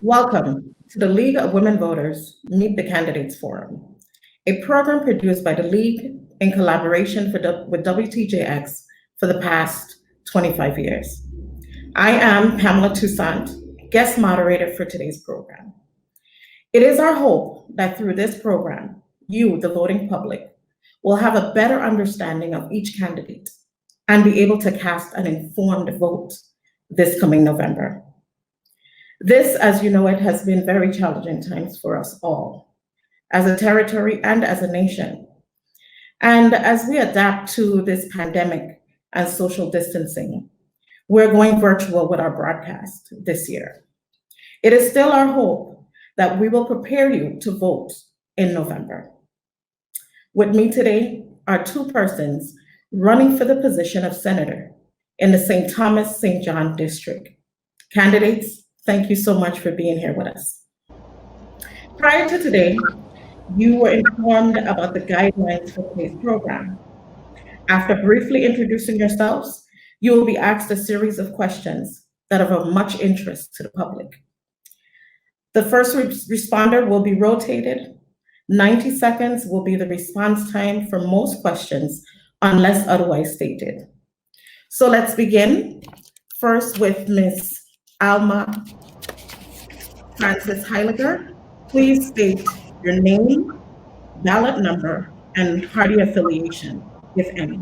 Welcome to the League of Women Voters Meet the Candidates Forum, a program produced by the League in collaboration with WTJX for the past 25 years. I am Pamela Toussaint, guest moderator for today's program. It is our hope that through this program, you, the voting public, will have a better understanding of each candidate and be able to cast an informed vote this coming November. This, as you know, it has been very challenging times for us all, as a territory and as a nation. And as we adapt to this pandemic and social distancing, we're going virtual with our broadcast this year. It is still our hope that we will prepare you to vote in November. With me today are two persons running for the position of senator in the St. Thomas St. John district. Candidates, thank you so much for being here with us. Prior to today, you were informed about the guidelines for today's program. After briefly introducing yourselves, you will be asked a series of questions that are of much interest to the public. The first responder will be rotated. 90 seconds will be the response time for most questions unless otherwise stated. So let's begin first with Ms. Alma Francis Heyliger. Please state your name, ballot number, and party affiliation, if any.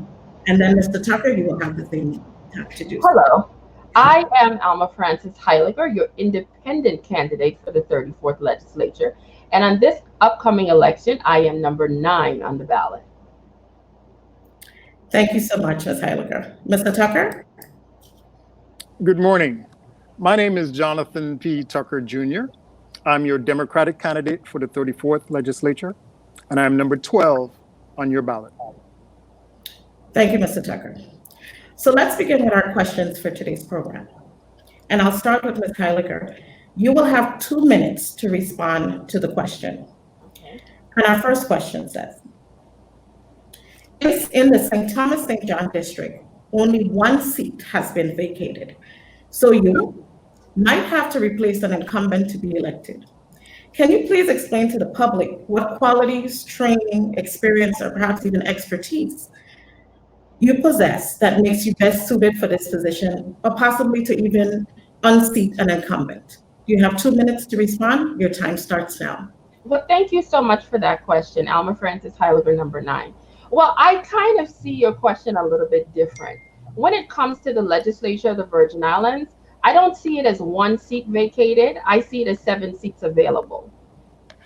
And then Mr. Tucker, you will have the same time to do. Hello, I am Alma Francis Heyliger, your independent candidate for the 34th legislature. And on this upcoming election, I am number 9 on the ballot. Thank you so much, Ms. Heyliger. Mr. Tucker? Good morning. My name is Jonathan P. Tucker Jr. I'm your Democratic candidate for the 34th legislature, and I'm number 12 on your ballot. Thank you, Mr. Tucker. So let's begin with our questions for today's program. And I'll start with Ms. Heyliger. You will have 2 minutes to respond to the question. And our first question says, if in the St. Thomas St. John district, only 1 seat has been vacated, so you might have to replace an incumbent to be elected. Can you please explain to the public what qualities, training, experience, or perhaps even expertise you possess that makes you best suited for this position, or possibly to even unseat an incumbent? You have 2 minutes to respond. Your time starts now. Well, thank you so much for that question, Alma Francis Heyliger, number 9. Well, I kind of see your question a little bit different. When it comes to the legislature of the Virgin Islands, I don't see it as 1 seat vacated. I see it as 7 seats available.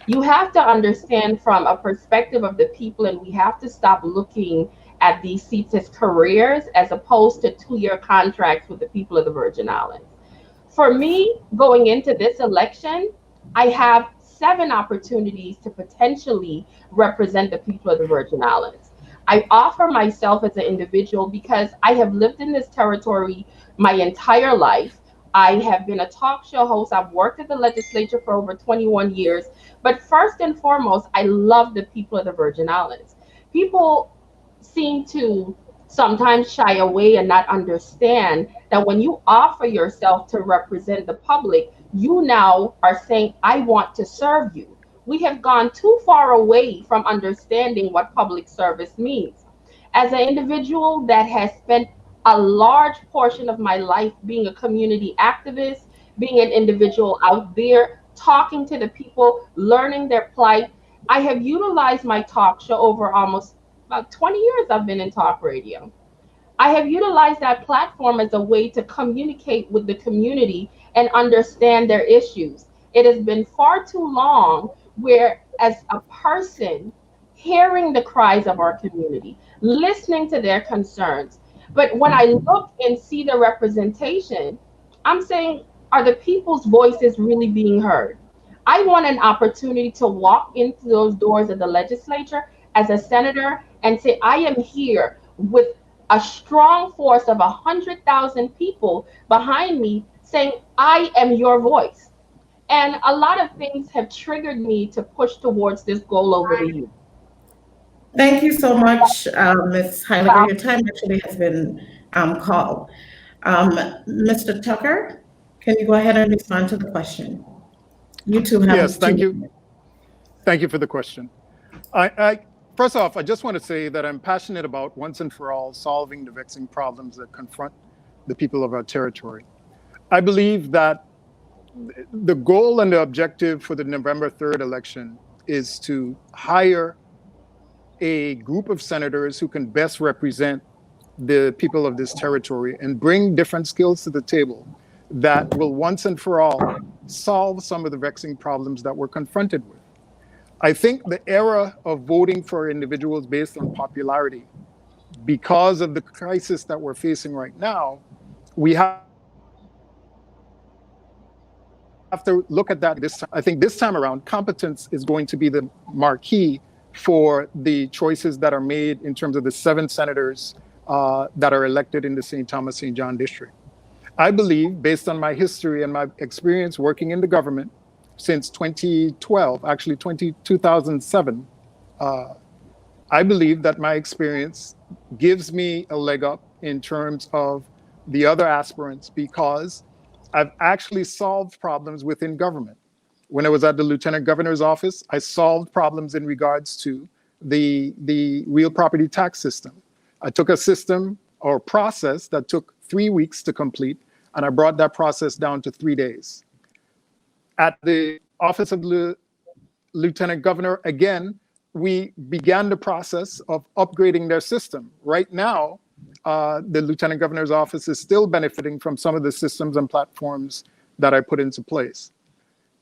You have to understand from a perspective of the people, and we have to stop looking at these seats as careers as opposed to 2-year contracts with the people of the Virgin Islands. For me, going into this election, I have 7 opportunities to potentially represent the people of the Virgin Islands. I offer myself as an individual because I have lived in this territory my entire life. I have been a talk show host. I've worked at the legislature for over 21 years. But first and foremost, I love the people of the Virgin Islands. People seem to sometimes shy away and not understand that when you offer yourself to represent the public, you now are saying, I want to serve you. We have gone too far away from understanding what public service means. As an individual that has spent a large portion of my life being a community activist, being an individual out there, talking to the people, learning their plight, I have utilized my talk show over almost about 20 years I've been in talk radio. I have utilized that platform as a way to communicate with the community and understand their issues. It has been far too long where, as a person, hearing the cries of our community, listening to their concerns. But when I look and see the representation, I'm saying, are the people's voices really being heard? I want an opportunity to walk into those doors of the legislature as a senator and say, I am here with a strong force of 100,000 people behind me saying, I am your voice. And a lot of things have triggered me to push towards this goal over the years. Thank you so much, Ms. Heyliger. Your time actually has been called. Mr. Tucker, can you go ahead and respond to the question? You two have. Yes, thank you. Thank you for the question. First off, I just want to say that I'm passionate about once and for all solving the vexing problems that confront the people of our territory. I believe that the goal and the objective for the November 3rd election is to hire a group of senators who can best represent the people of this territory and bring different skills to the table that will once and for all solve some of the vexing problems that we're confronted with. I think the era of voting for individuals based on popularity, because of the crisis that we're facing right now, we have to look at that this time. I think this time around, competence is going to be the marquee for the choices that are made in terms of the 7 senators that are elected in the St. Thomas St. John district. I believe, based on my history and my experience working in the government since 2012, actually 2007, I believe that my experience gives me a leg up in terms of the other aspirants because I've actually solved problems within government. When I was at the Lieutenant Governor's office, I solved problems in regards to the real property tax system. I took a system or process that took 3 weeks to complete, and I brought that process down to 3 days. At the office of the Lieutenant Governor, again, we began the process of upgrading their system. Right now, the Lieutenant Governor's office is still benefiting from some of the systems and platforms that I put into place.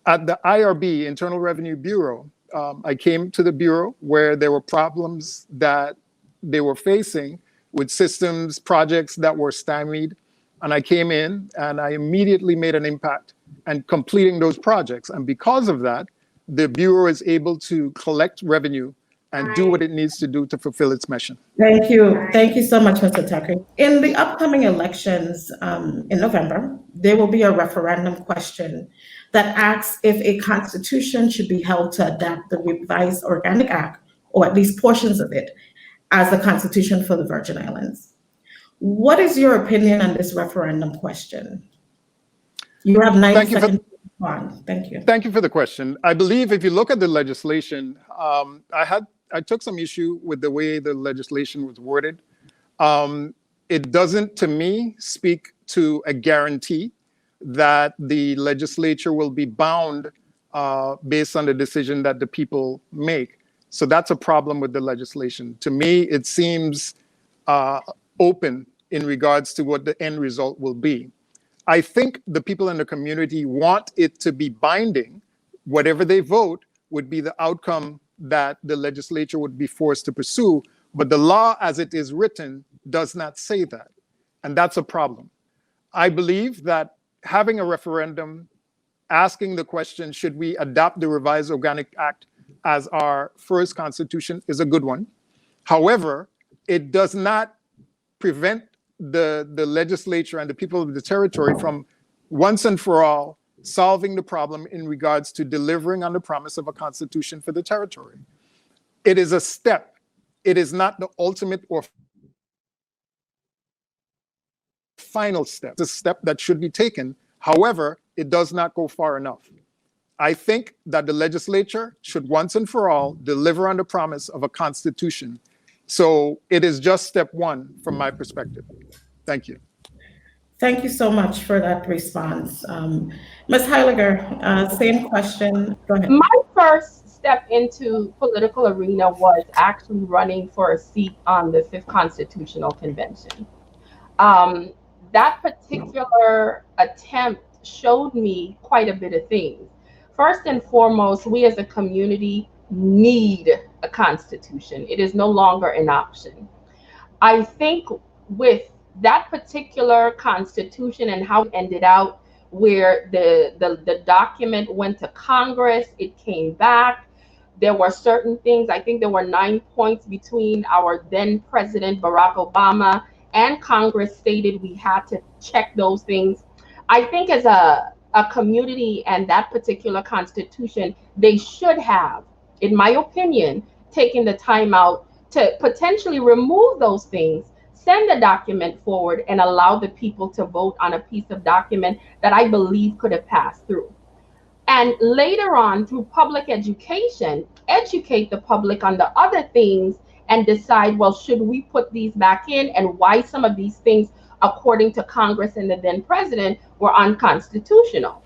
At the IRB, Internal Revenue Bureau, I came to the Bureau where there were problems that they were facing with systems, projects that were stymied. And I came in and I immediately made an impact and completing those projects. And because of that, the Bureau is able to collect revenue and do what it needs to do to fulfill its mission. Thank you. Thank you so much, Mr. Tucker. In the upcoming elections in November, there will be a referendum question that asks if a constitution should be held to adapt the revised Organic Act, or at least portions of it, as the constitution for the Virgin Islands. What is your opinion on this referendum question? You have 90 seconds to respond. Thank you. Thank you for the question. I believe if you look at the legislation, I took some issue with the way the legislation was worded. It doesn't, to me, speak to a guarantee that the legislature will be bound based on the decision that the people make. So that's a problem with the legislation. To me, it seems open in regards to what the end result will be. I think the people in the community want it to be binding. Whatever they vote would be the outcome that the legislature would be forced to pursue. But the law as it is written does not say that. And that's a problem. I believe that having a referendum asking the question, should we adopt the revised Organic Act as our first constitution, is a good one. However, it does not prevent the legislature and the people of the territory from once and for all solving the problem in regards to delivering on the promise of a constitution for the territory. It is a step. It is not the ultimate or final step. It's a step that should be taken. However, it does not go far enough. I think that the legislature should once and for all deliver on the promise of a constitution. So it is just step one from my perspective. Thank you. Thank you so much for that response. Ms. Heyliger, same question. Go ahead. My first step into political arena was actually running for a seat on the 5th Constitutional Convention. That particular attempt showed me quite a bit of things. First and foremost, we as a community need a constitution. It is no longer an option. I think with that particular constitution and how it ended out, where the document went to Congress, it came back. There were certain things, I think there were 9 points between our then President Barack Obama and Congress stated we had to check those things. I think as a community and that particular constitution, they should have, in my opinion, taken the time out to potentially remove those things, send the document forward, and allow the people to vote on a piece of document that I believe could have passed through. and later on through public education, educate the public on the other things and decide, well, should we put these back in, and why some of these things, according to Congress and the then president, were unconstitutional.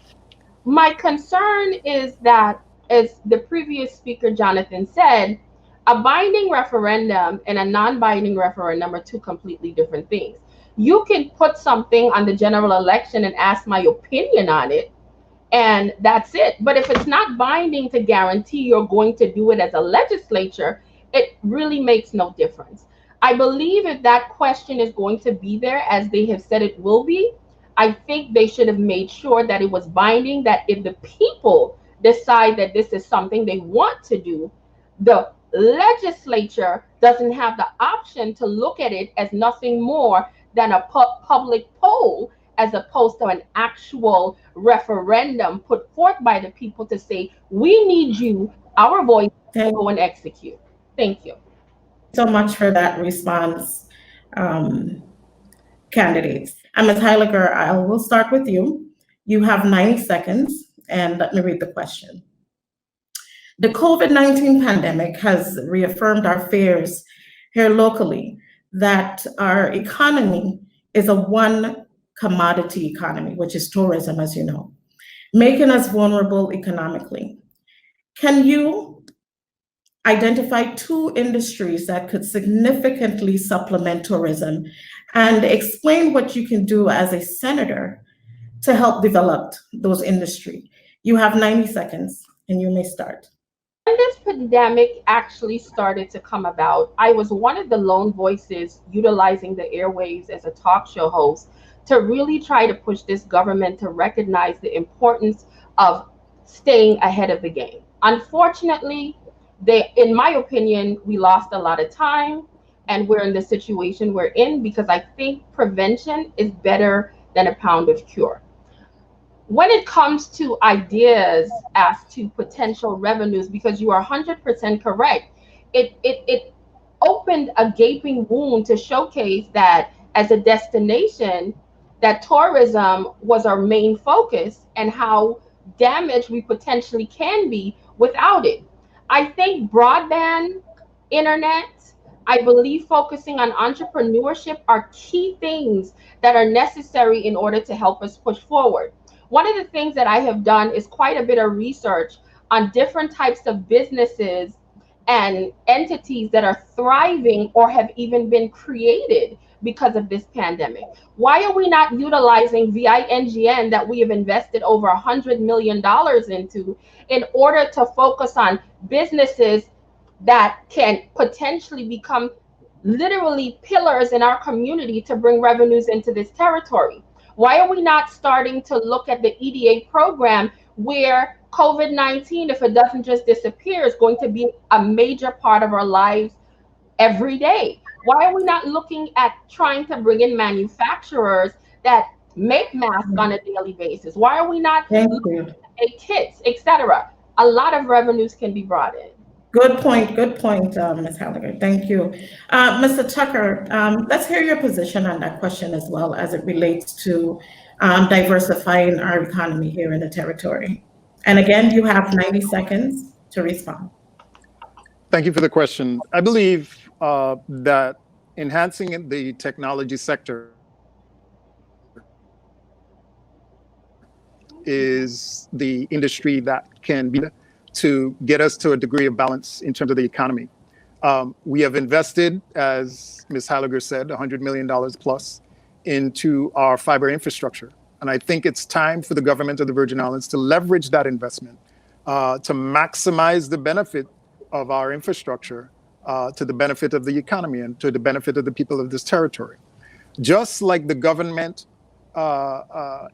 My concern is that, as the previous speaker, Jonathan, said, a binding referendum and a non-binding referendum are two completely different things. You can put something on the general election and ask my opinion on it, and that's it. But if it's not binding to guarantee you're going to do it as a legislature, it really makes no difference. I believe if that question is going to be there, as they have said it will be, I think they should have made sure that it was binding, that if the people decide that this is something they want to do, the legislature doesn't have the option to look at it as nothing more than a public poll, as opposed to an actual referendum put forth by the people to say, we need you, our voice, to go and execute. Thank you so much for that response, candidates. And Ms. Heyliger, I will start with you. You have 90 seconds, and let me read the question. The COVID-19 pandemic has reaffirmed our fears here locally that our economy is a one commodity economy, which is tourism, as you know, making us vulnerable economically. Can you identify two industries that could significantly supplement tourism, and explain what you can do as a senator to help develop those industries? You have 90 seconds, and you may start. When this pandemic actually started to come about, I was one of the lone voices utilizing the airwaves as a talk show host to really try to push this government to recognize the importance of staying ahead of the game. Unfortunately, in my opinion, we lost a lot of time, and we're in the situation we're in because I think prevention is better than a pound of cure. When it comes to ideas as to potential revenues, because you are 100% correct, it opened a gaping wound to showcase that as a destination, that tourism was our main focus, and how damaged we potentially can be without it. I think broadband, internet, I believe focusing on entrepreneurship are key things that are necessary in order to help us push forward. One of the things that I have done is quite a bit of research on different types of businesses and entities that are thriving or have even been created because of this pandemic. Why are we not utilizing VINGN that we have invested over $100 million into in order to focus on businesses that can potentially become literally pillars in our community to bring revenues into this territory? Why are we not starting to look at the EDA program, where COVID-19, if it doesn't just disappear, is going to be a major part of our lives every day? Why are we not looking at trying to bring in manufacturers that make masks on a daily basis? Why are we not looking at kits, etc.? A lot of revenues can be brought in. Good point, Ms. Heyliger. Thank you. Mr. Tucker, let's hear your position on that question as well, as it relates to diversifying our economy here in the territory. And again, you have 90 seconds to respond. Thank you for the question. I believe that enhancing the technology sector is the industry that can be to get us to a degree of balance in terms of the economy. We have invested, as Ms. Heyliger said, $100 million plus into our fiber infrastructure. And I think it's time for the government of the Virgin Islands to leverage that investment to maximize the benefit of our infrastructure to the benefit of the economy and to the benefit of the people of this territory. Just like the government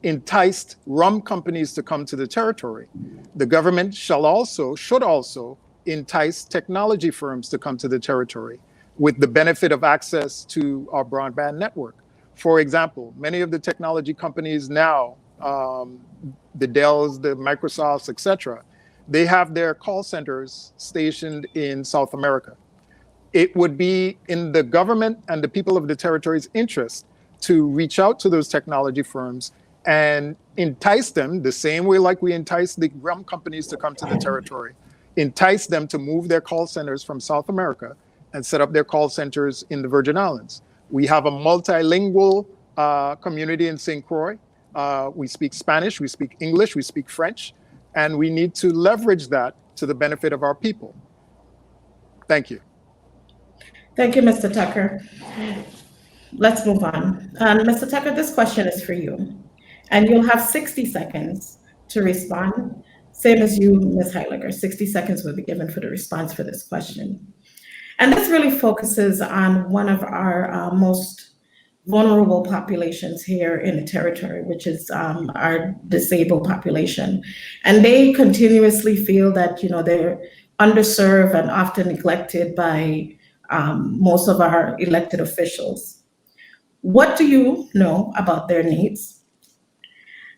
enticed rum companies to come to the territory, the government should also entice technology firms to come to the territory with the benefit of access to our broadband network. For example, many of the technology companies now, the Dells, the Microsofts, etc., they have their call centers stationed in South America. It would be in the government and the people of the territory's interest to reach out to those technology firms and entice them the same way like we entice the rum companies to come to the territory, entice them to move their call centers from South America and set up their call centers in the Virgin Islands. We have a multilingual community in St. Croix. We speak Spanish, we speak English, we speak French, and we need to leverage that to the benefit of our people. Thank you. Thank you, Mr. Tucker. Let's move on. Mr. Tucker, this question is for you, and you'll have 60 seconds to respond. Same as you, Ms. Heyliger, 60 seconds will be given for the response for this question. And this really focuses on one of our most vulnerable populations here in the territory, which is our disabled population. And they continuously feel that, you know, they're underserved and often neglected by most of our elected officials. What do you know about their needs?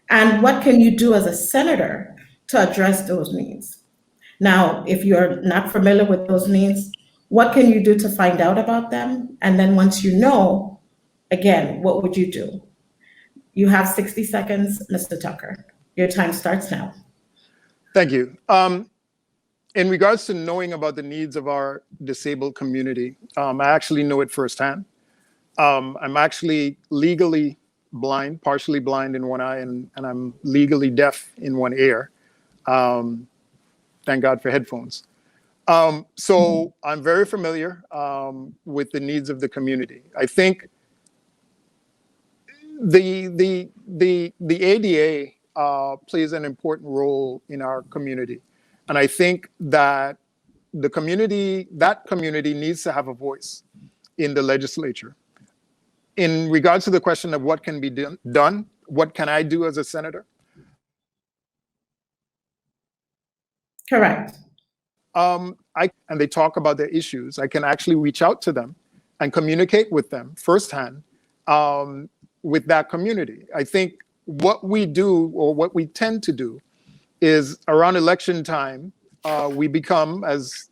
And what can you do as a senator to address those needs? Now, if you're not familiar with those needs, what can you do to find out about them? And then once you know, again, what would you do? You have 60 seconds, Mr. Tucker. Your time starts now. Thank you. In regards to knowing about the needs of our disabled community, I actually know it firsthand. I'm actually legally blind, partially blind in one eye, and I'm legally deaf in one ear. Thank God for headphones. So I'm very familiar with the needs of the community. I think the ADA plays an important role in our community. And I think that that community needs to have a voice in the legislature. In regards to the question of what can be done, what can I do as a senator? Correct. And they talk about their issues. I can actually reach out to them and communicate with them firsthand with that community. I think what we do, or what we tend to do, is around election time, we become, as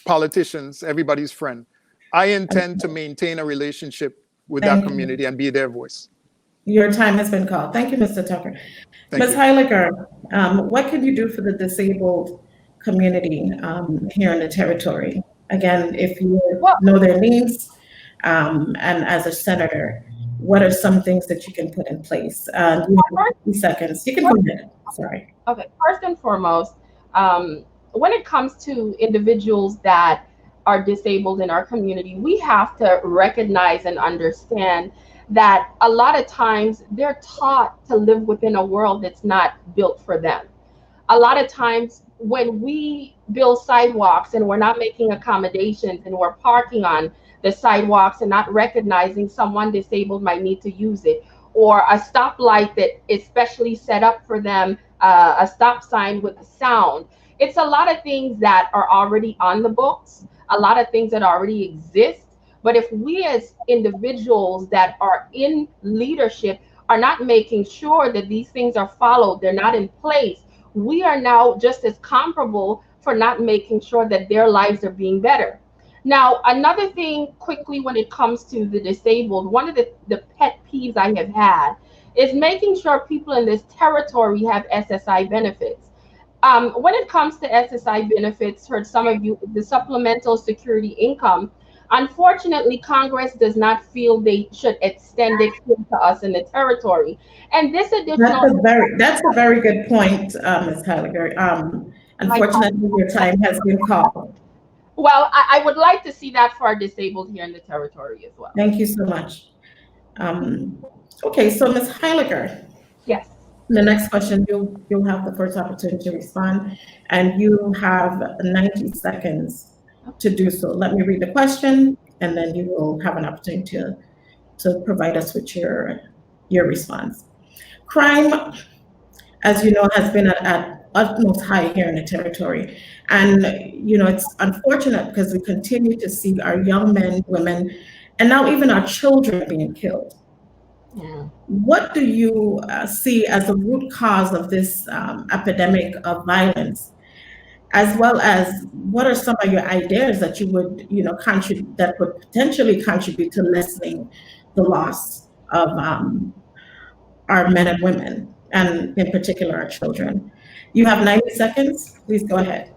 politicians, everybody's friend. I intend to maintain a relationship with that community and be their voice. Your time has been called. Thank you, Mr. Tucker. Ms. Heyliger, what can you do for the disabled community here in the territory? Again, if you know their needs, and as a senator, what are some things that you can put in place? You have 50 seconds. You can go ahead. Sorry. Okay. First and foremost, when it comes to individuals that are disabled in our community, we have to recognize and understand that a lot of times they're taught to live within a world that's not built for them. A lot of times when we build sidewalks and we're not making accommodations and we're parking on the sidewalks and not recognizing someone disabled might need to use it, or a stoplight that is specially set up for them, a stop sign with a sound. It's a lot of things that are already on the books, a lot of things that already exist. But if we as individuals that are in leadership are not making sure that these things are followed, they're not in place, we are now just as comparable for not making sure that their lives are being better. Now, another thing quickly when it comes to the disabled, one of the pet peeves I have had is making sure people in this territory have SSI benefits. When it comes to SSI benefits, for some of you, the supplemental security income, unfortunately, Congress does not feel they should extend it to us in the territory. And this additional— That's a very good point, Ms. Heyliger. Unfortunately, your time has been called. Well, I would like to see that for our disabled here in the territory as well. Thank you so much. Okay, so Ms. Heyliger. Yes. The next question, you'll have the first opportunity to respond, and you have 90 seconds to do so. Let me read the question, and then you will have an opportunity to provide us with your response. Crime, as you know, has been at utmost high here in the territory. And, you know, it's unfortunate because we continue to see our young men, women, and now even our children being killed. Yeah. What do you see as the root cause of this epidemic of violence, as well as what are some of your ideas that you would, you know, that would potentially contribute to lessening the loss of our men and women, and in particular our children. You have 90 seconds. Please go ahead.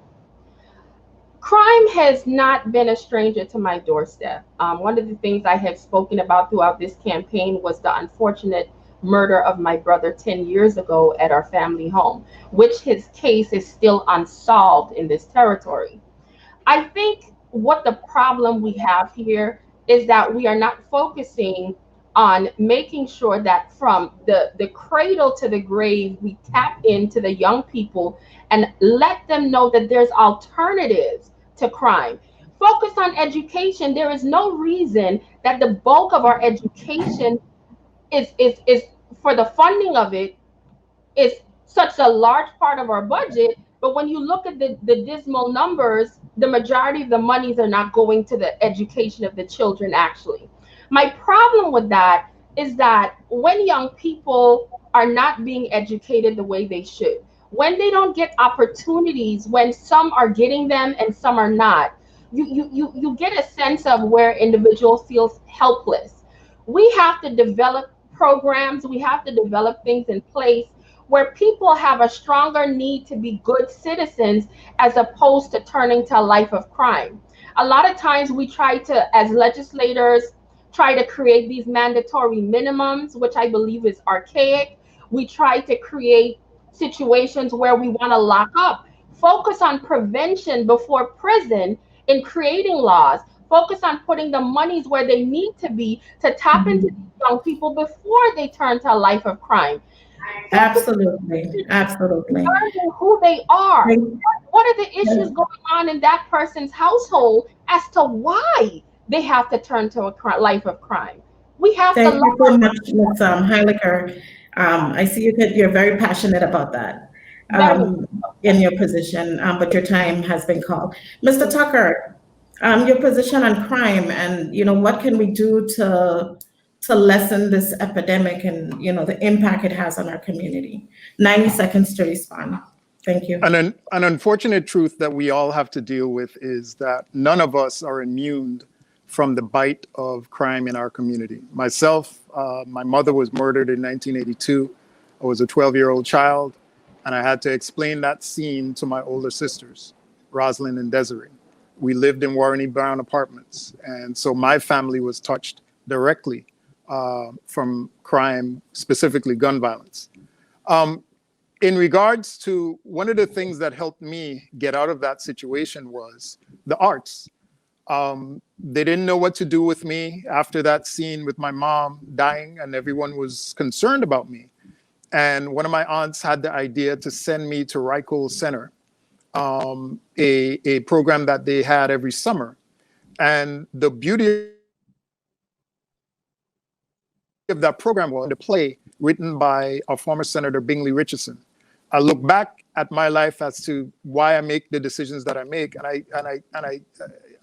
Crime has not been a stranger to my doorstep. One of the things I have spoken about throughout this campaign was the unfortunate murder of my brother 10 years ago at our family home, which his case is still unsolved in this territory. I think what the problem we have here is that we are not focusing on making sure that from the cradle to the grave, we tap into the young people and let them know that there's alternatives to crime. Focus on education. There is no reason that the bulk of our education is for the funding of it is such a large part of our budget. But when you look at the dismal numbers, the majority of the monies are not going to the education of the children actually. My problem with that is that when young people are not being educated the way they should, when they don't get opportunities, when some are getting them and some are not, you get a sense of where individuals feel helpless. We have to develop programs, we have to develop things in place where people have a stronger need to be good citizens as opposed to turning to a life of crime. A lot of times we try to, as legislators, try to create these mandatory minimums, which I believe is archaic. We try to create situations where we want to lock up. Focus on prevention before prison in creating laws. Focus on putting the monies where they need to be to tap into young people before they turn to a life of crime. Absolutely, absolutely. Learning who they are. What are the issues going on in that person's household as to why they have to turn to a life of crime? We have Thank to you so much, Ms. Heyliger. I see you're very passionate about that in your position, but your time has been called. Mr. Tucker, your position on crime and, what can we do to lessen this epidemic and, the impact it has on our community? 90 seconds to respond. Thank you. An unfortunate truth that we all have to deal with is that none of us are immune from the bite of crime in our community. Myself, my mother was murdered in 1982. I was a 12-year-old child, and I had to explain that scene to my older sisters, Rosalind and Desiree. We lived in Warren Brown apartments, and so my family was touched directly from crime, specifically gun violence. In regards to one of the things that helped me get out of that situation was the arts. They didn't know what to do with me after that scene with my mom dying, and everyone was concerned about me. And one of my aunts had the idea to send me to Reichel Center, a program that they had every summer. And the beauty of that program was a play written by our former Senator Bingley Richardson. I look back at my life as to why I make the decisions that I make, and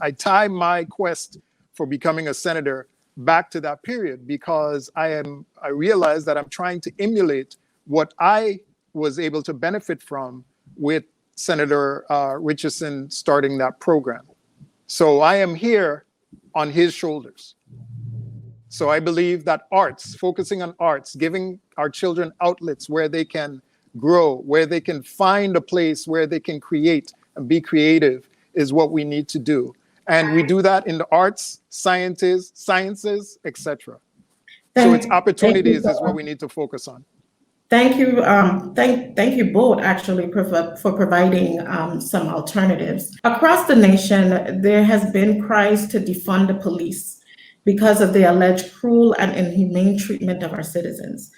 I tie my quest for becoming a senator back to that period because I realize that I'm trying to emulate what I was able to benefit from with Senator Richardson starting that program. So I am here on his shoulders. So I believe that arts, focusing on arts, giving our children outlets where they can grow, where they can find a place where they can create and be creative is what we need to do. And we do that in the arts, sciences, etc. So it's opportunities is what we need to focus on. Thank you. Thank you both actually for providing some alternatives. Across the nation, there has been cries to defund the police because of the alleged cruel and inhumane treatment of our citizens.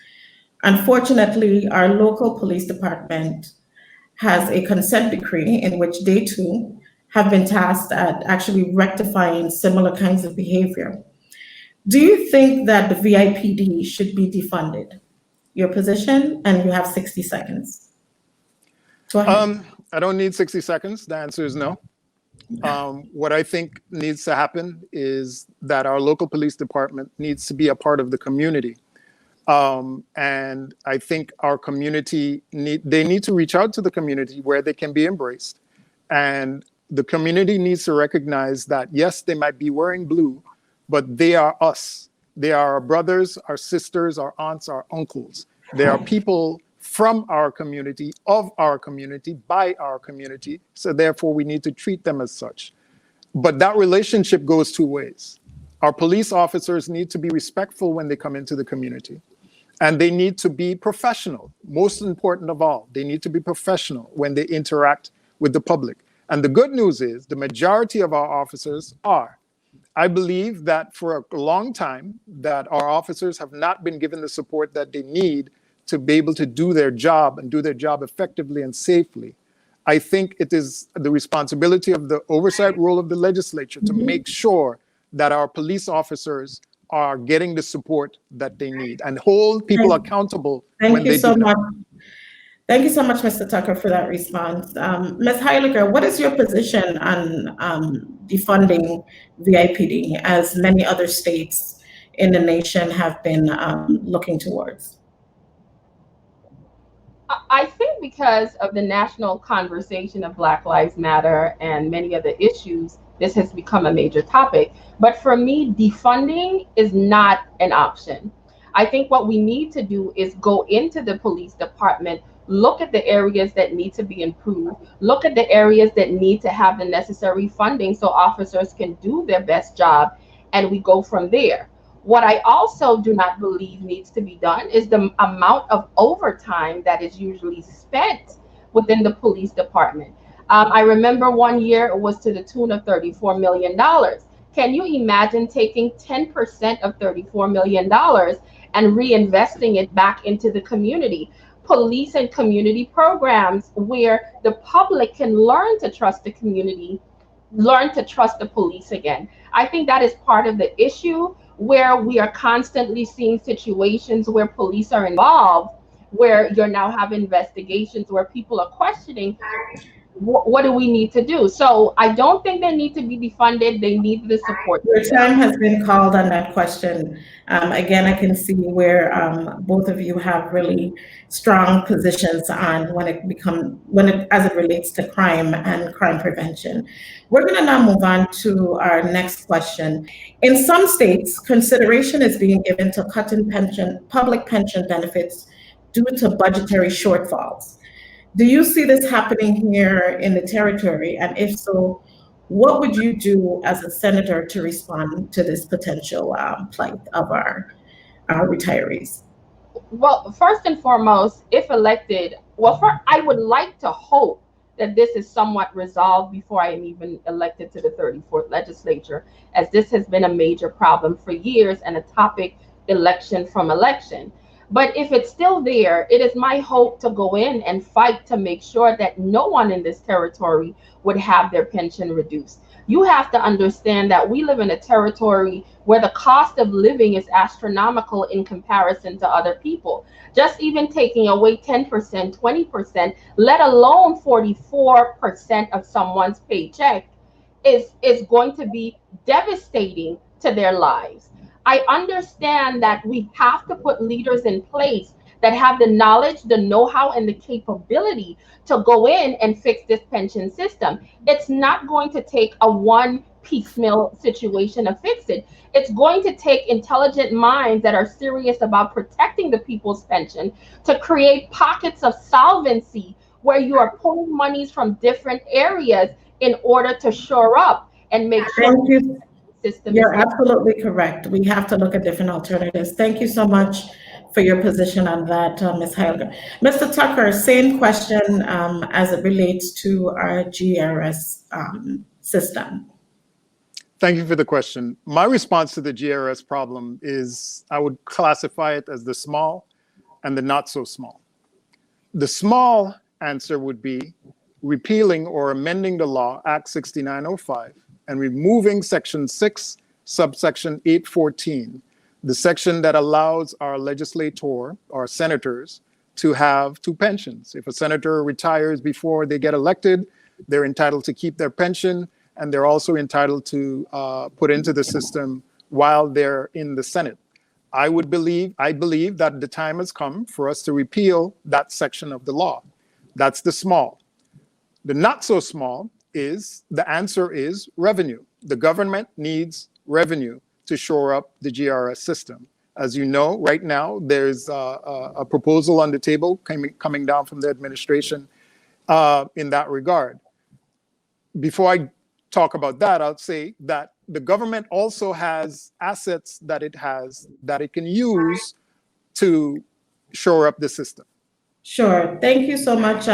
Unfortunately, our local police department has a consent decree in which they too have been tasked at actually rectifying similar kinds of behavior. Do you think that the VIPD should be defunded? Your position, and you have 60 seconds. Go ahead. I don't need 60 seconds. The answer is no. What I think needs to happen is that our local police department needs to be a part of the community. And I think our community they need to reach out to the community where they can be embraced. And the community needs to recognize that, yes, they might be wearing blue, but they are us. They are our brothers, our sisters, our aunts, our uncles. They are people from our community, of our community, by our community. So therefore, we need to treat them as such. But that relationship goes two ways. Our police officers need to be respectful when they come into the community. And they need to be professional. Most important of all, they need to be professional when they interact with the public. And the good news is the majority of our officers are. I believe that for a long time that our officers have not been given the support that they need to be able to do their job and do their job effectively and safely. I think it is the responsibility of the oversight role of the legislature to make sure that our police officers are getting the support that they need and hold people accountable when they do not. Thank you so much, Mr. Tucker, for that response. Ms. Heyliger, what is your position on defunding VIPD, as many other states in the nation have been looking towards? I think because of the national conversation of Black Lives Matter and many other issues, this has become a major topic. But for me, defunding is not an option. I think what we need to do is go into the police department, look at the areas that need to be improved, look at the areas that need to have the necessary funding so officers can do their best job, and we go from there. What I also do not believe needs to be done is the amount of overtime that is usually spent within the police department. I remember one year it was to the tune of $34 million. Can you imagine taking 10% of $34 million and reinvesting it back into the community? Police and community programs where the public can learn to trust the community, learn to trust the police again. I think that is part of the issue, where we are constantly seeing situations where police are involved, where you're now having investigations where people are questioning, what do we need to do? So I don't think they need to be defunded. They need the support. Your time has been called on that question. Again, I can see where both of you have really strong positions on as it relates to crime and crime prevention. We're going to now move on to our next question. In some states, consideration is being given to cutting public pension benefits due to budgetary shortfalls. Do you see this happening here in the territory? And if so, what would you do as a senator to respond to this potential plight of our retirees? Well, first and foremost, if elected, I would like to hope that this is somewhat resolved before I am even elected to the 34th legislature, as this has been a major problem for years and a topic election from election. But if it's still there, it is my hope to go in and fight to make sure that no one in this territory would have their pension reduced. You have to understand that we live in a territory where the cost of living is astronomical in comparison to other people. Just even taking away 10%, 20%, let alone 44% of someone's paycheck is going to be devastating to their lives. I understand that we have to put leaders in place that have the knowledge, the know-how, and the capability to go in and fix this pension system. It's not going to take a one piecemeal situation to fix it. It's going to take intelligent minds that are serious about protecting the people's pension to create pockets of solvency where you are pulling monies from different areas in order to shore up and make sure. Thank you. You're absolutely correct. We have to look at different alternatives. Thank you so much for your position on that, Ms. Heyliger. Mr. Tucker, same question as it relates to our GRS system. Thank you for the question. My response to the GRS problem is I would classify it as the small and the not so small. The small answer would be repealing or amending the law, Act 6905, and removing Section 6, subsection 814, the section that allows our legislator, our senators, to have two pensions. If a senator retires before they get elected, they're entitled to keep their pension, and they're also entitled to put into the system while they're in the Senate. I believe that the time has come for us to repeal that section of the law. That's the small. The not so small the answer is revenue. The government needs revenue to shore up the GRS system. As you know, right now, there's a proposal on the table coming down from the administration in that regard. Before I talk about that, I'll say that the government also has assets that it can use to shore up the system. Sure. Thank you so much,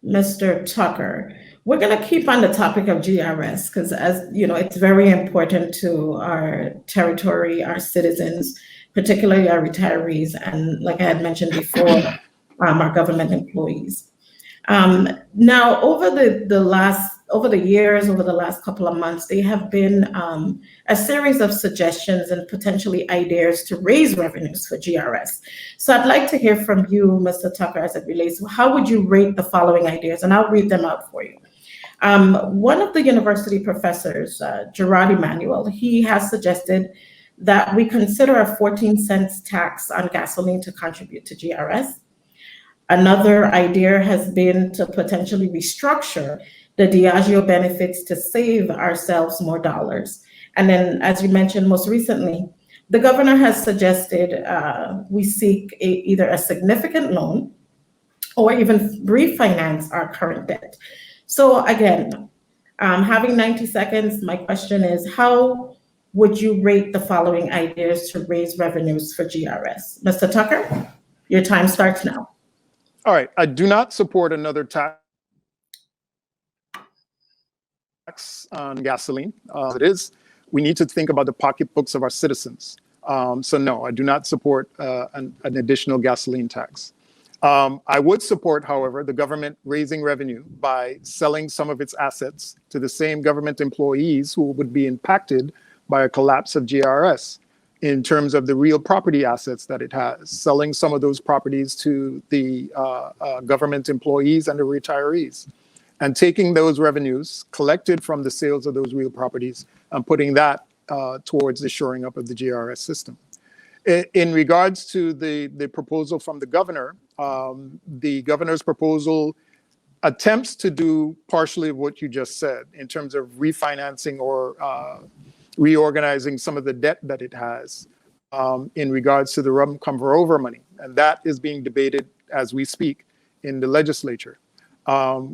Mr. Tucker. We're going to keep on the topic of GRS because, as you know, it's very important to our territory, our citizens, particularly our retirees, and like I had mentioned before, our government employees. Now, over the last couple of months, there have been a series of suggestions and potentially ideas to raise revenues for GRS. So I'd like to hear from you, Mr. Tucker, as it relates. How would you rate the following ideas? And I'll read them out for you. One of the university professors, Gerard Emanuel, he has suggested that we consider a 14-cent tax on gasoline to contribute to GRS. Another idea has been to potentially restructure the Diageo benefits to save ourselves more dollars. And then, as you mentioned most recently, the governor has suggested we seek either a significant loan or even refinance our current debt. So again, having 90 seconds, my question is, how would you rate the following ideas to raise revenues for GRS? Mr. Tucker, your time starts now. All right, I do not support another tax on gasoline. It is, we need to think about the pocketbooks of our citizens. So no, I do not support an additional gasoline tax. I would support, however, the government raising revenue by selling some of its assets to the same government employees who would be impacted by a collapse of GRS in terms of the real property assets that it has, selling some of those properties to the government employees and the retirees, and taking those revenues collected from the sales of those real properties and putting that towards the shoring up of the GRS system. In regards to the proposal from the governor's proposal attempts to do partially what you just said in terms of refinancing or reorganizing some of the debt that it has in regards to the rum cover over money. And that is being debated as we speak in the legislature.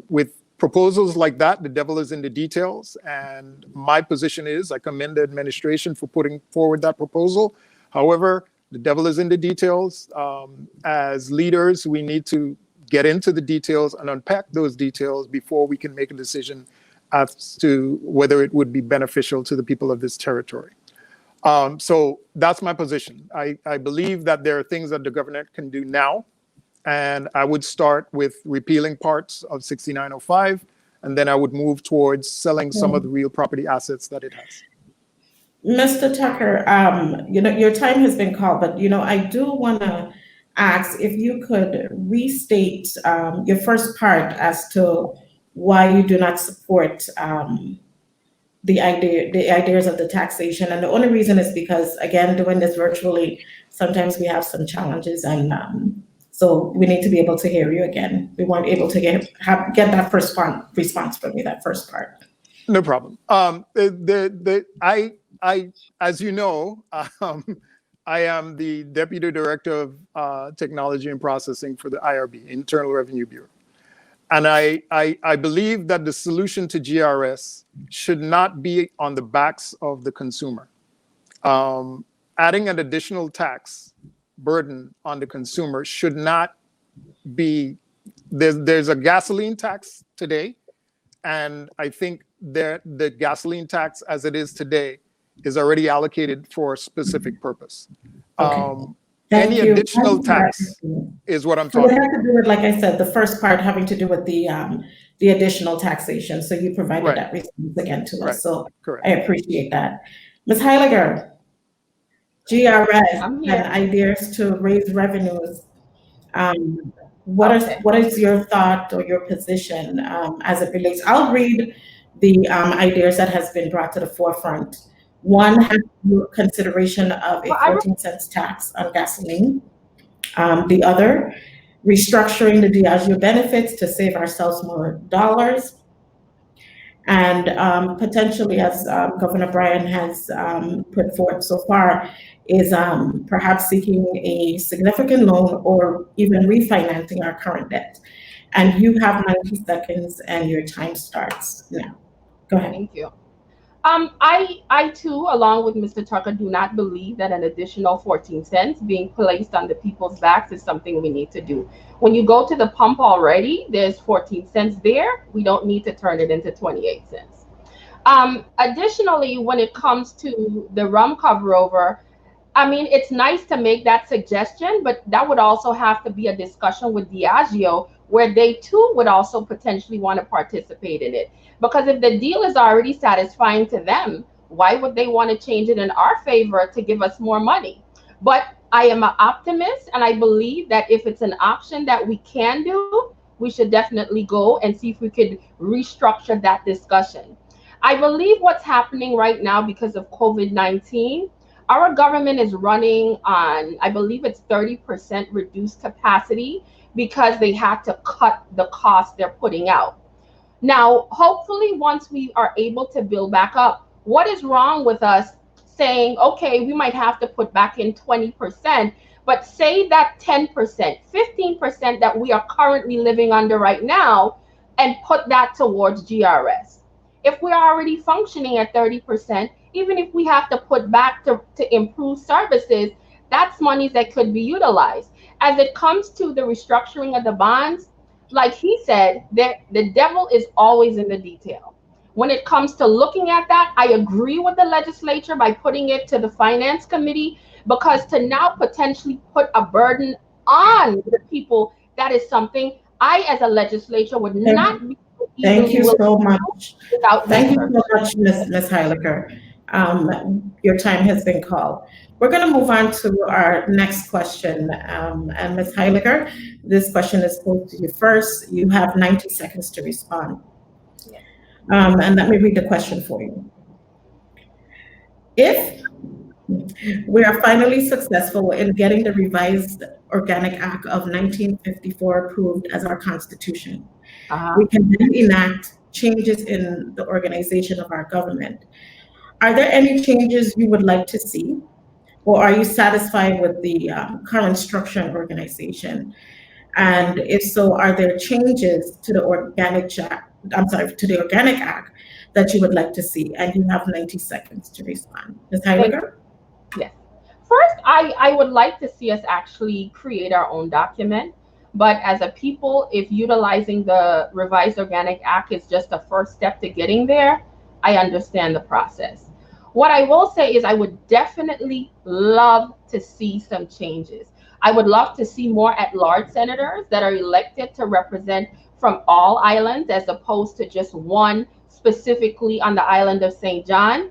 With proposals like that, the devil is in the details. And my position is I commend the administration for putting forward that proposal. However, the devil is in the details. As leaders, we need to get into the details and unpack those details before we can make a decision as to whether it would be beneficial to the people of this territory. So that's my position. I believe that there are things that the government can do now, and I would start with repealing parts of 6905, and then I would move towards selling some of the real property assets that it has. Mr. Tucker, your time has been called, but I do want to ask if you could restate your first part as to why you do not support the ideas of the taxation. And the only reason is because, again, doing this virtually, sometimes we have some challenges, and so we need to be able to hear you again. We weren't able to get that first response from you, that first part. No problem. As you know, I am the Deputy Director of Technology and Processing for the IRB, Internal Revenue Bureau. And I believe that the solution to GRS should not be on the backs of the consumer. Adding an additional tax burden on the consumer should not be, there's a gasoline tax today, and I think that the gasoline tax as it is today is already allocated for a specific purpose. Okay. Any additional tax is what I'm talking about. It had to do with, like I said, the first part having to do with the additional taxation. So you provided that response again to us. So correct. I appreciate that. Ms. Heyliger, GRS and ideas to raise revenues. What is your thought or your position as it relates? I'll read the ideas that has been brought to the forefront. One has consideration of a 14-cent tax on gasoline. The other, restructuring the Diageo benefits to save ourselves more dollars. And potentially, as Governor Bryan has put forth so far, is perhaps seeking a significant loan or even refinancing our current debt. And you have 90 seconds and your time starts now. Go ahead. Thank you. I too, along with Mr. Tucker, do not believe that an additional 14 cents being placed on the people's backs is something we need to do. When you go to the pump already, there's 14 cents there. We don't need to turn it into 28 cents. Additionally, when it comes to the rum cover over, I mean, it's nice to make that suggestion, but that would also have to be a discussion with Diageo where they too would also potentially want to participate in it. Because if the deal is already satisfying to them, why would they want to change it in our favor to give us more money? But I am an optimist, and I believe that if it's an option that we can do, we should definitely go and see if we could restructure that discussion. I believe what's happening right now because of COVID-19, our government is running on, I believe it's 30% reduced capacity because they had to cut the cost they're putting out. Now, hopefully, once we are able to build back up, what is wrong with us saying, okay, we might have to put back in 20%, but say that 10%, 15% that we are currently living under right now, and put that towards GRS. If we're already functioning at 30%, even if we have to put back to improve services, that's monies that could be utilized. As it comes to the restructuring of the bonds, like he said, the devil is always in the detail. When it comes to looking at that, I agree with the legislature by putting it to the finance committee, because to now potentially put a burden on the people, that is something I, as a legislature, would not be. Thank you so much. Thank you so much, Ms. Heyliger. Your time has been called. We're going to move on to our next question. And Ms. Heyliger, this question is posed to you first. You have 90 seconds to respond. And let me read the question for you. If we are finally successful in getting the revised Organic Act of 1954 approved as our constitution, we can then enact changes in the organization of our government. Are there any changes you would like to see, or are you satisfied with the current structure and organization? And if so, are there changes to the Organic Act that you would like to see? And you have 90 seconds to respond. Ms. Heyliger? Yes. First, I would like to see us actually create our own document. But as a people, if utilizing the revised Organic Act is just a first step to getting there, I understand the process. What I will say is I would definitely love to see some changes. I would love to see more at-large senators that are elected to represent from all islands as opposed to just one specifically on the island of St. John.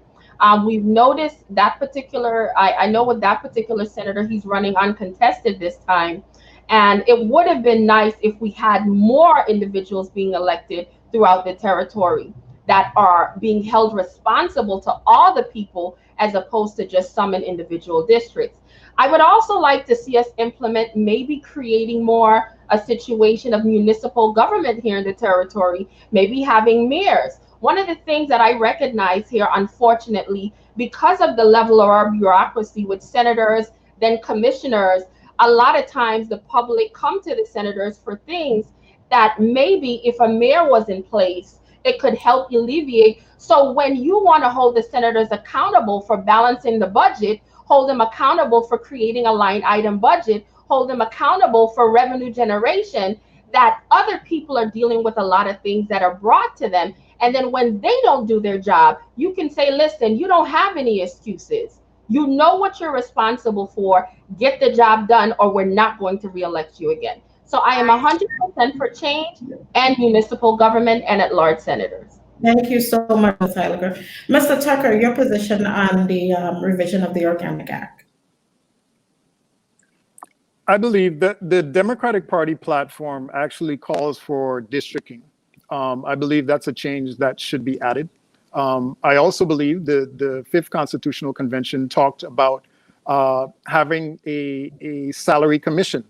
We've noticed that particular, I know with that particular senator, he's running uncontested this time. And it would have been nice if we had more individuals being elected throughout the territory that are being held responsible to all the people as opposed to just some in individual districts. I would also like to see us implement maybe creating more a situation of municipal government here in the territory, maybe having mayors. One of the things that I recognize here, unfortunately, because of the level of our bureaucracy with senators, then commissioners, a lot of times the public come to the senators for things that maybe if a mayor was in place, it could help alleviate. So when you want to hold the senators accountable for balancing the budget, hold them accountable for creating a line item budget, hold them accountable for revenue generation, that other people are dealing with a lot of things that are brought to them. And then when they don't do their job, you can say, listen, you don't have any excuses. You know what you're responsible for. Get the job done, or we're not going to reelect you again. So I am 100% for change and municipal government and at-large senators. Thank you so much, Ms. Heyliger. Mr. Tucker, your position on the revision of the Organic Act. I believe that the Democratic Party platform actually calls for districting. I believe that's a change that should be added. I also believe the Fifth Constitutional Convention talked about having a salary commission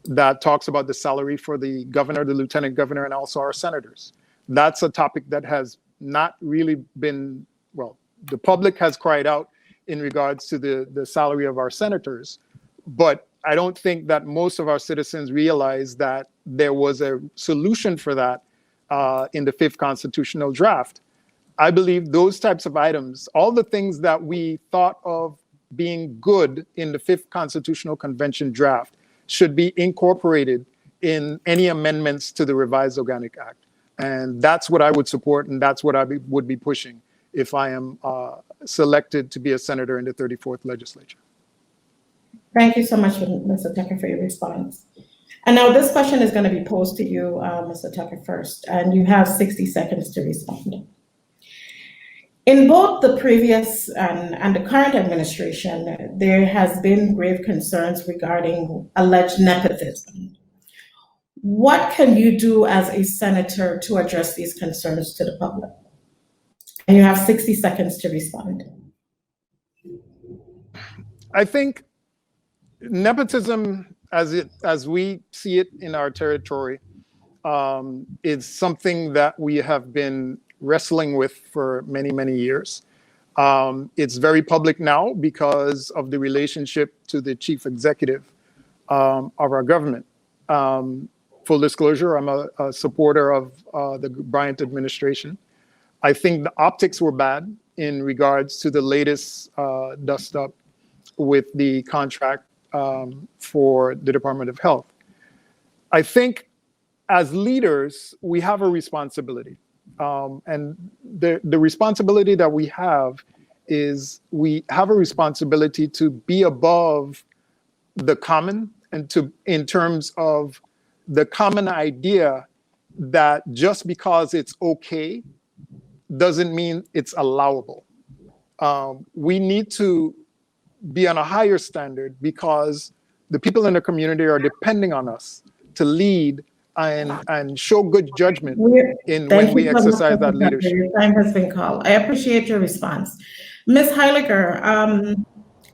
that talks about the salary for the governor, the lieutenant governor, and also our senators. That's a topic that has not really been, well, the public has cried out in regards to the salary of our senators, but I don't think that most of our citizens realize that there was a solution for that in the fifth constitutional draft. I believe those types of items, all the things that we thought of being good in the fifth constitutional convention draft, should be incorporated in any amendments to the revised Organic Act. And that's what I would support, and that's what I would be pushing if I am selected to be a senator in the 34th legislature. Thank you so much, Mr. Tucker, for your response. And now this question is going to be posed to you, Mr. Tucker, first, and you have 60 seconds to respond. In both the previous and the current administration, there has been grave concerns regarding alleged nepotism. What can you do as a senator to address these concerns to the public? And you have 60 seconds to respond. I think nepotism, as we see it in our territory, is something that we have been wrestling with for many, many years. It's very public now because of the relationship to the chief executive of our government. Full disclosure, I'm a supporter of the Bryant administration. I think the optics were bad in regards to the latest dust up with the contract for the Department of Health. I think as leaders, we have a responsibility. And the responsibility that we have is we have a responsibility to be above the common, and in terms of the common idea that just because it's okay doesn't mean it's allowable. We need to be on a higher standard because the people in the community are depending on us to lead and show good judgment when we exercise that leadership. Your time has been called. I appreciate your response. Ms. Heyliger,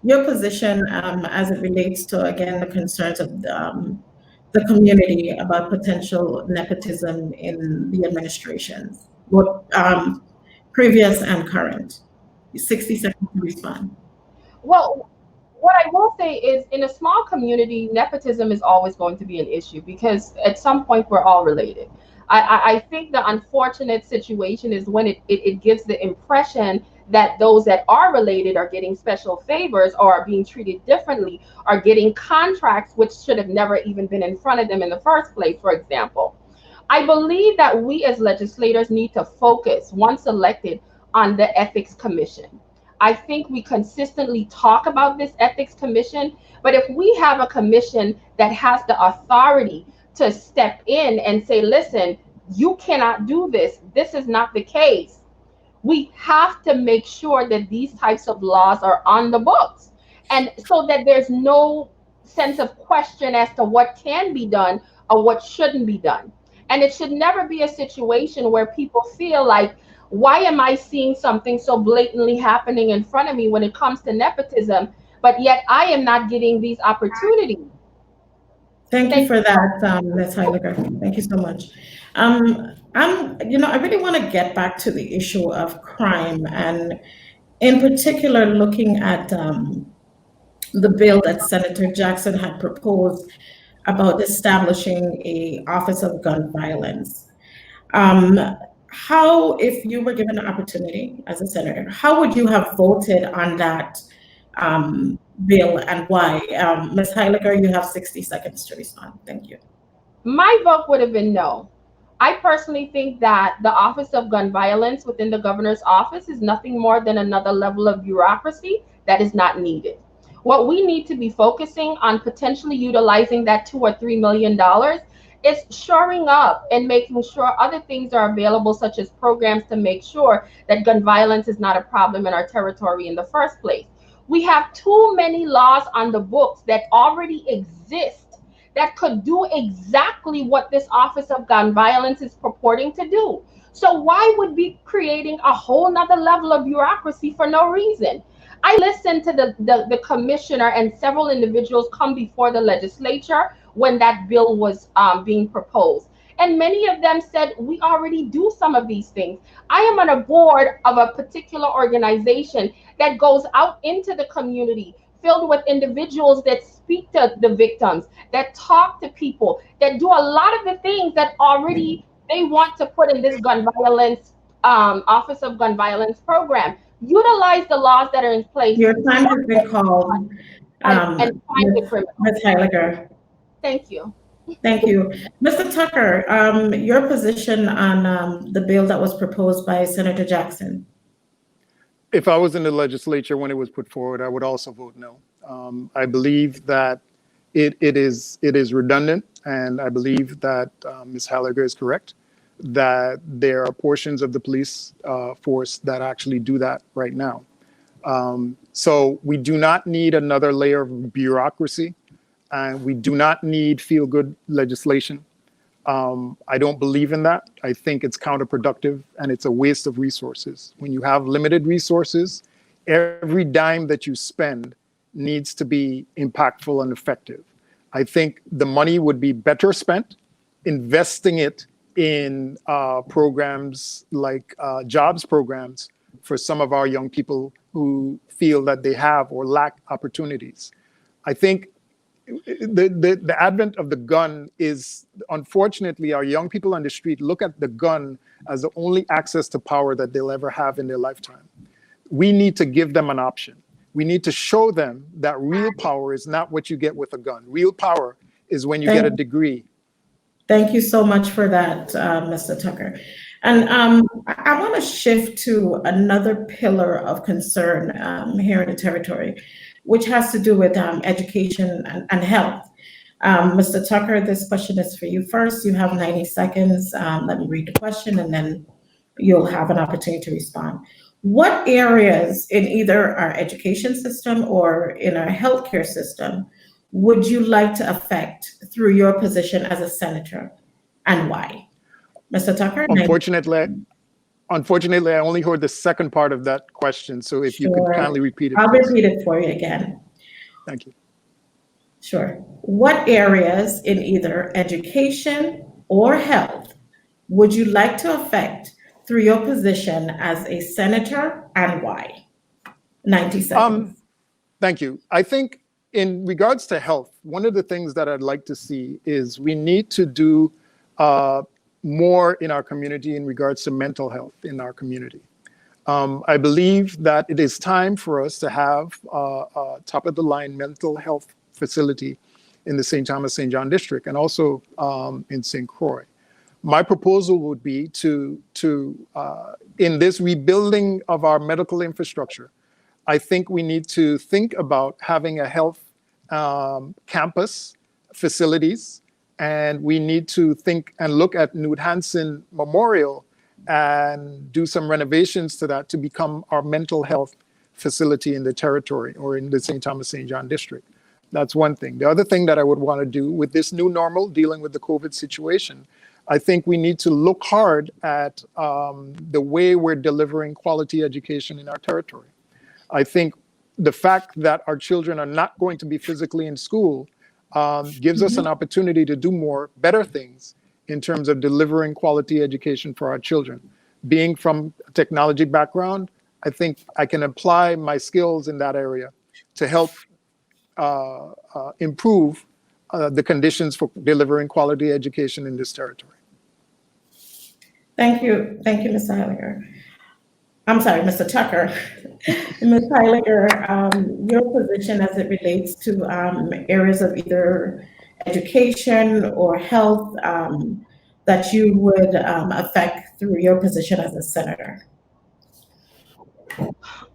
your position as it relates to, again, the concerns of the community about potential nepotism in the administrations, both previous and current. 60 seconds to respond. Well, what I will say is, in a small community, nepotism is always going to be an issue because at some point we're all related. I think the unfortunate situation is when it gives the impression that those that are related are getting special favors or are being treated differently, are getting contracts which should have never even been in front of them in the first place, for example. I believe that we as legislators need to focus, once elected, on the Ethics Commission. I think we consistently talk about this Ethics Commission, but if we have a commission that has the authority to step in and say, listen, you cannot do this, this is not the case, we have to make sure that these types of laws are on the books, and so that there's no sense of question as to what can be done or what shouldn't be done. And it should never be a situation where people feel like, why am I seeing something so blatantly happening in front of me when it comes to nepotism, but yet I am not getting these opportunities? Thank you for that, Ms. Heyliger. Thank you so much. I really want to get back to the issue of crime, and in particular, looking at the bill that Senator Jackson had proposed about establishing an Office of Gun Violence. How, if you were given an opportunity as a senator, how would you have voted on that bill, and why? Ms. Heyliger, you have 60 seconds to respond. Thank you. My vote would have been no. I personally think that the Office of Gun Violence within the governor's office is nothing more than another level of bureaucracy that is not needed. What we need to be focusing on, potentially utilizing that $2 or $3 million, is shoring up and making sure other things are available, such as programs to make sure that gun violence is not a problem in our territory in the first place. We have too many laws on the books that already exist that could do exactly what this Office of Gun Violence is purporting to do. So why would we be creating a whole nother level of bureaucracy for no reason? I listened to the commissioner and several individuals come before the legislature when that bill was being proposed. And many of them said, we already do some of these things. I am on a board of a particular organization that goes out into the community, filled with individuals that speak to the victims, that talk to people, that do a lot of the things that already they want to put in this gun violence, Office of Gun Violence program. Utilize the laws that are in place. Your time has been called, and find the criminal. Ms. Heyliger. Thank you. Thank you. Mr. Tucker, your position on the bill that was proposed by Senator Jackson. If I was in the legislature when it was put forward, I would also vote no. I believe that it is redundant, and I believe that Ms. Heyliger is correct, that there are portions of the police force that actually do that right now. So we do not need another layer of bureaucracy, and we do not need feel-good legislation. I don't believe in that. I think it's counterproductive and it's a waste of resources. When you have limited resources, every dime that you spend needs to be impactful and effective. I think the money would be better spent investing it in programs like jobs programs for some of our young people who feel that they have or lack opportunities. I think the advent of the gun is, unfortunately, our young people on the street look at the gun as the only access to power that they'll ever have in their lifetime. We need to give them an option. We need to show them that real power is not what you get with a gun. Real power is when you get a degree. Thank you so much for that, Mr. Tucker. And I want to shift to another pillar of concern here in the territory, which has to do with education and health. Mr. Tucker, this question is for you first. You have 90 seconds. Let me read the question, and then you'll have an opportunity to respond. What areas in either our education system or in our healthcare system would you like to affect through your position as a senator, and why? Mr. Tucker? Unfortunately, I only heard the second part of that question, so if you could kindly repeat it. I'll repeat it for you again. Thank you. Sure. What areas in either education or health would you like to affect through your position as a senator, and why? 90 seconds. Thank you. I think in regards to health, one of the things that I'd like to see is we need to do more in our community in regards to mental health in our community. I believe that it is time for us to have a top-of-the-line mental health facility in the St. Thomas St. John district and also in St. Croix. My proposal would be to in this rebuilding of our medical infrastructure, I think we need to think about having a health campus facilities, and we need to think and look at Newt Hansen Memorial and do some renovations to that to become our mental health facility in the territory or in the St. Thomas St. John district. That's one thing. The other thing that I would want to do with this new normal, dealing with the COVID situation, I think we need to look hard at the way we're delivering quality education in our territory. I think the fact that our children are not going to be physically in school gives us an opportunity to do more, better things in terms of delivering quality education for our children. Being from a technology background, I think I can apply my skills in that area to help improve the conditions for delivering quality education in this territory. Thank you, Ms. Heyliger. I'm sorry, Mr. Tucker. Ms. Heyliger, your position as it relates to areas of either education or health that you would affect through your position as a senator.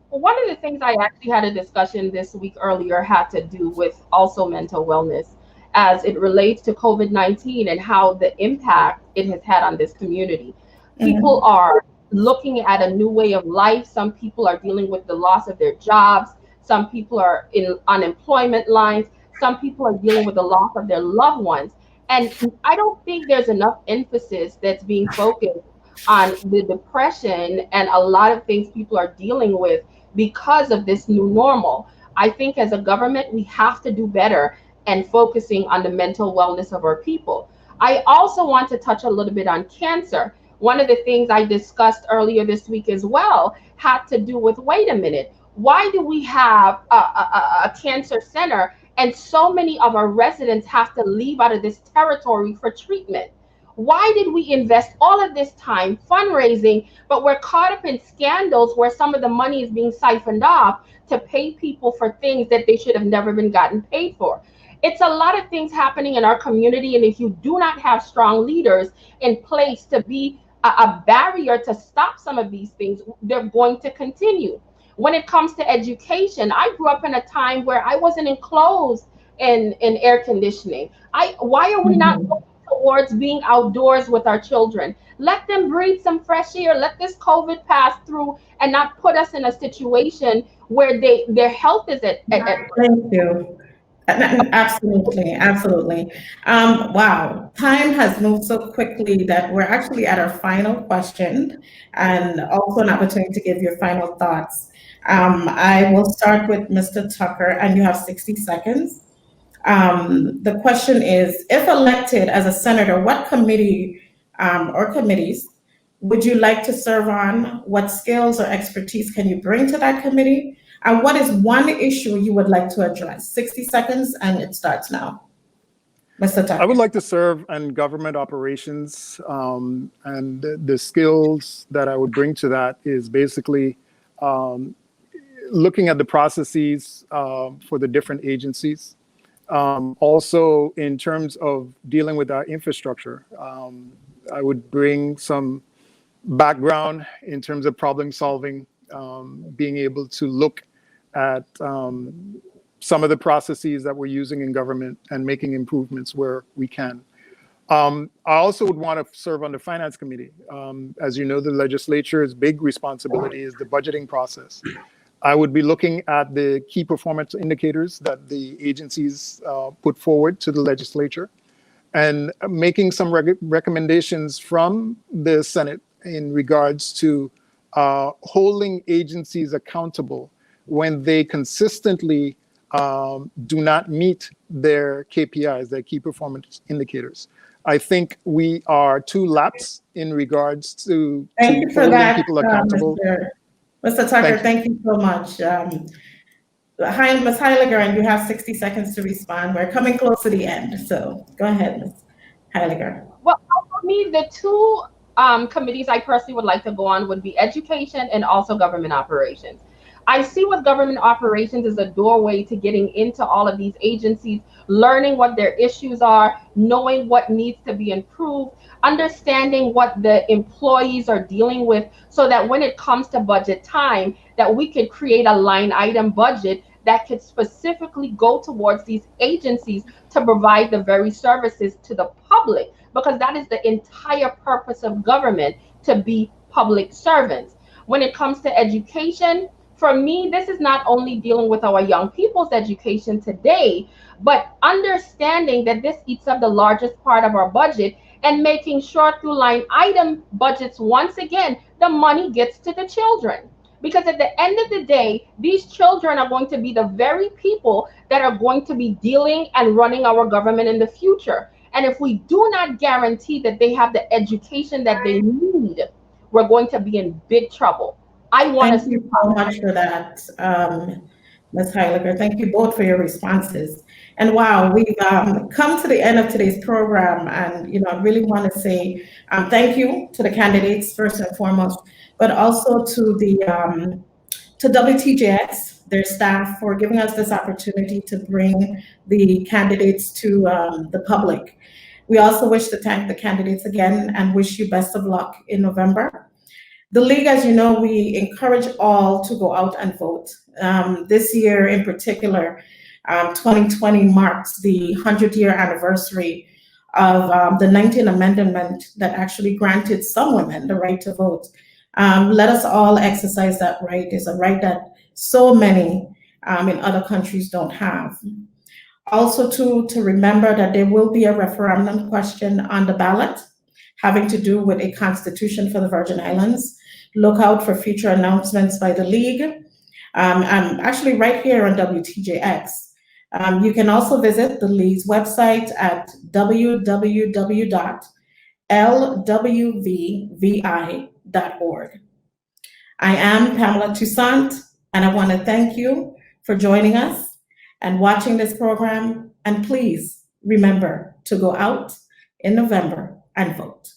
One of the things I actually had a discussion this week earlier had to do with also mental wellness as it relates to COVID-19 and how the impact it has had on this community. People are looking at a new way of life. Some people are dealing with the loss of their jobs. Some people are in unemployment lines. Some people are dealing with the loss of their loved ones. And I don't think there's enough emphasis that's being focused on the depression and a lot of things people are dealing with because of this new normal. I think as a government, we have to do better and focusing on the mental wellness of our people. I also want to touch a little bit on cancer. One of the things I discussed earlier this week as well had to do with, wait a minute, why do we have a cancer center and so many of our residents have to leave out of this territory for treatment? Why did we invest all of this time fundraising, but we're caught up in scandals where some of the money is being siphoned off to pay people for things that they should have never been gotten paid for? It's a lot of things happening in our community, and if you do not have strong leaders in place to be a barrier to stop some of these things, they're going to continue. When it comes to education, I grew up in a time where I wasn't enclosed in air conditioning. Why are we not going towards being outdoors with our children? Let them breathe some fresh air. Let this COVID pass through and not put us in a situation where their health is at Thank you. Absolutely, absolutely. Wow, time has moved so quickly that we're actually at our final question and also an opportunity to give your final thoughts. I will start with Mr. Tucker, and you have 60 seconds. The question is, if elected as a senator, what committee or committees would you like to serve on? What skills or expertise can you bring to that committee? And what is one issue you would like to address? 60 seconds, and it starts now. Mr. Tucker. I would like to serve in government operations, and the skills that I would bring to that is basically looking at the processes for the different agencies. Also, in terms of dealing with our infrastructure, I would bring some background in terms of problem solving, being able to look at some of the processes that we're using in government and making improvements where we can. I also would want to serve on the Finance Committee. As you know, the legislature's big responsibility is the budgeting process. I would be looking at the key performance indicators that the agencies put forward to the legislature and making some recommendations from the Senate in regards to holding agencies accountable when they consistently do not meet their KPIs, their key performance indicators. I think we are too lax in regards to holding people accountable. Mr. Tucker, thank you so much. Ms. Heyliger, and you have 60 seconds to respond. We're coming close to the end, so go ahead, Ms. Heyliger. Well, for me, the two committees I personally would like to go on would be education and also government operations. I see with government operations as a doorway to getting into all of these agencies, learning what their issues are, knowing what needs to be improved, understanding what the employees are dealing with, so that when it comes to budget time, that we could create a line item budget that could specifically go towards these agencies to provide the very services to the public, because that is the entire purpose of government, to be public servants. When it comes to education, for me, this is not only dealing with our young people's education today, but understanding that this eats up the largest part of our budget and making sure through line item budgets, once again, the money gets to the children. Because at the end of the day, these children are going to be the very people that are going to be dealing and running our government in the future. And if we do not guarantee that they have the education that they need, we're going to be in big trouble. Thank you so much for that, Ms. Heyliger. Thank you both for your responses. And wow, we've come to the end of today's program, and I really want to say thank you to the candidates first and foremost, but also to the to WTJX, their staff, for giving us this opportunity to bring the candidates to the public. We also wish to thank the candidates again and wish you best of luck in November. The League, as you know, we encourage all to go out and vote. This year in particular, 2020 marks the 100-year anniversary of the 19th Amendment that actually granted some women the right to vote. Let us all exercise that right. It's a right that so many in other countries don't have. Also to remember that there will be a referendum question on the ballot having to do with a constitution for the Virgin Islands. Look out for future announcements by the League. I'm actually right here on WTJX. You can also visit the League's website at www.lwvvi.org. I am Pamela Toussaint, and I want to thank you for joining us and watching this program. And please remember to go out in November and vote.